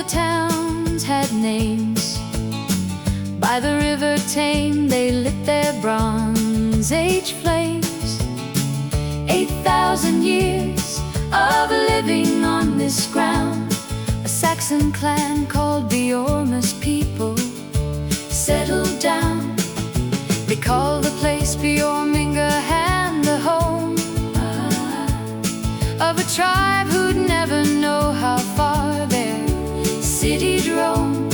the towns had names. By the river Tame they lit their Bronze Age flames. 8,000 years of living on this ground. A Saxon clan called Bjorma's people settled down. They call the place Bjormingham, the home of a tribe who'd never know how far their city'd roam.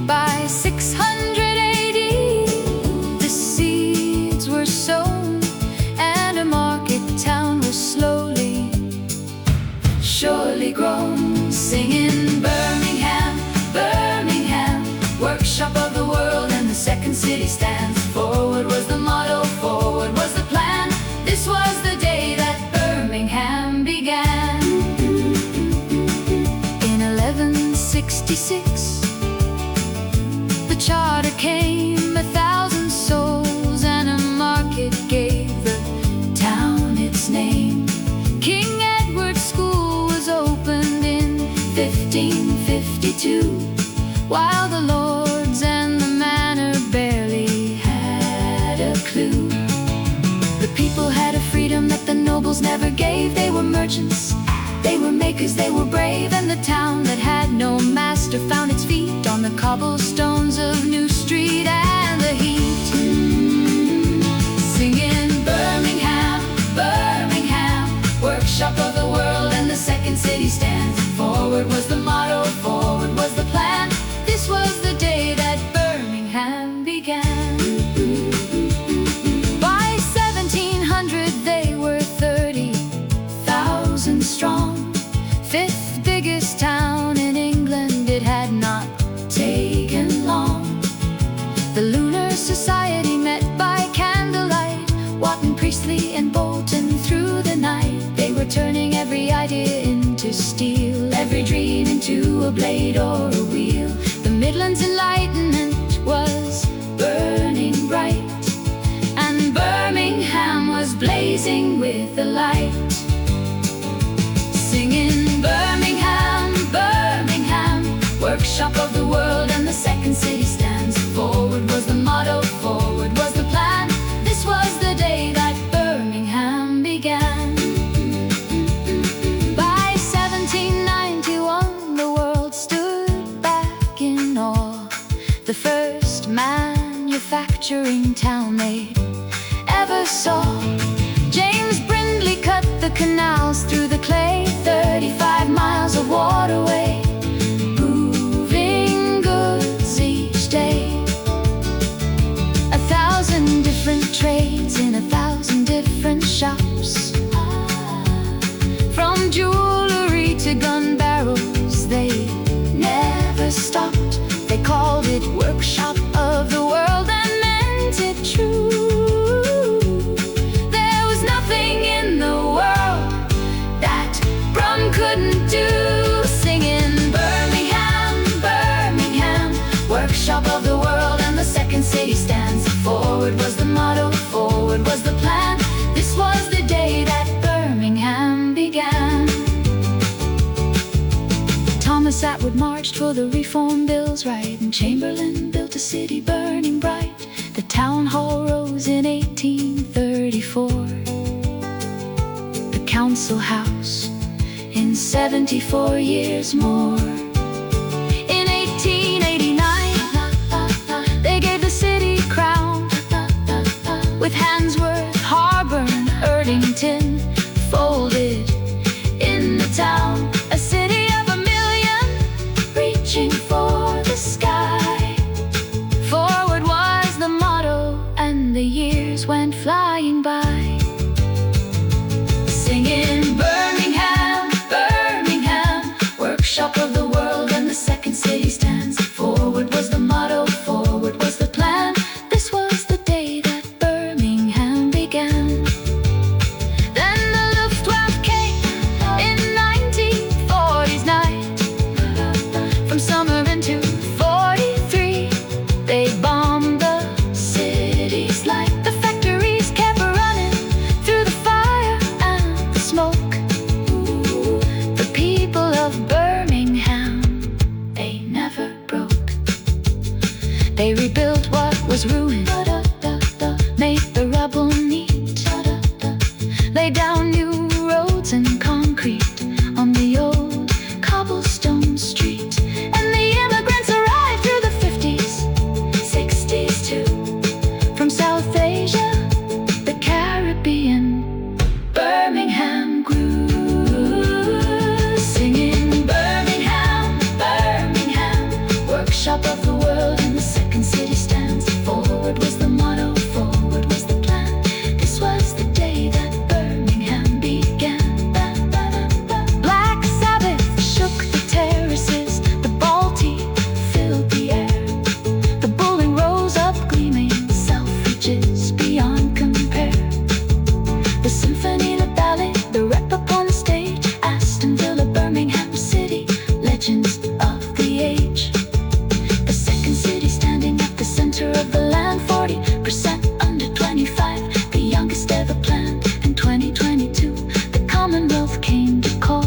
By 600 AD, the seeds were sown, and a market town was slowly, surely grown. Singing Birmingham, Birmingham, workshop of the world, and the second city stands. Forward was the motto, forward was the plan. This was the day that Birmingham began. In 1166, the charter came, 1,000 souls, and a market gave the town its name. King Edward's School was opened in 1552, while the lords and the manor barely had a clue. The people had a freedom that the nobles never gave. They were merchants, they were makers, they were brave. And the town that had no master found its feet on the cobblestones of New Street and the heat. Singing Birmingham, Birmingham, workshop of the world, and the second city stands. Forward was the motto, forward was the plan. This was the day that Birmingham began. By 1700 they were 30,000 strong. Fifth biggest town in England, it had not taken long. The Lunar Society met by candlelight, Wotton, Priestley and Bolton through the night. They were turning every idea into steel, every dream into a blade or a wheel. The Midlands Enlightenment was burning bright, and Birmingham was blazing with the light. Singing Birmingham, Birmingham, workshop of the world, and the second city stands. Forward was the motto, forward was the plan. This was the day that Birmingham began. By 1791 the world stood back in awe. The first manufacturing town they ever saw. James Brindley cut the canals through the clay, 35 miles of waterway, moving goods each day. 1,000 different trades in 1,000 different shops. From jewelry to gun barrels, they never stopped. They called it workshop of the world and meant it true. There was nothing in the world that Brum couldn't do. Singing Birmingham, Birmingham, workshop of the world, and the second city stands. Forward was the motto, forward was the plan. This was the day that Birmingham began. Thomas Atwood marched for the Reform Bill's right, and Chamberlain built a city burning bright. The town hall rose in 1834, the council house in 74 years more. In 1889 they gave the city crown, with Handsworth, Harborne, Erdington folded in the town. A city of a million, reaching for the sky. Forward was the motto, and the years went flying by. Singing Birmingham, Birmingham, workshop of the They rebuilt what was ruined, made the rubble neat, laid down new roads and concrete on the old cobblestone street. And the immigrants arrived through the 50s, 60s too, from South Asia, the Caribbean. Birmingham grew, singing Birmingham, Birmingham, workshop of the world, and the second city stands. Forward was the motto, forward was the plan. This was the day that Birmingham began. Black Sabbath shook the terraces, the Baltic filled the air. The Bullring rose up gleaming, self-reaches beyond compare. The symphony, the ballet, the rap upon the stage, Aston Villa, Birmingham City, legends of the age. The second city standing at the center of the land, 40% under 25, the youngest ever planned. In 2022, the Commonwealth came to call,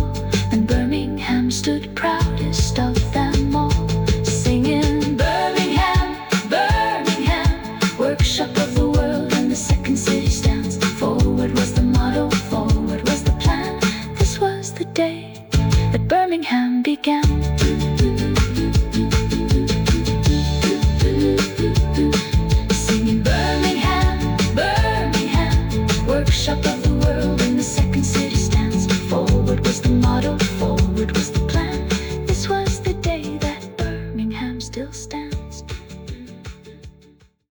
and Birmingham stood proudest of them all, singing Birmingham, Birmingham, workshop of the world, and the second city stands. Forward was the motto, forward was the plan. This was the day that Birmingham began. Singing Birmingham, Birmingham, workshop of the world, and the second city stands. Forward was the motto, forward was the plan. This was the day that Birmingham still stands.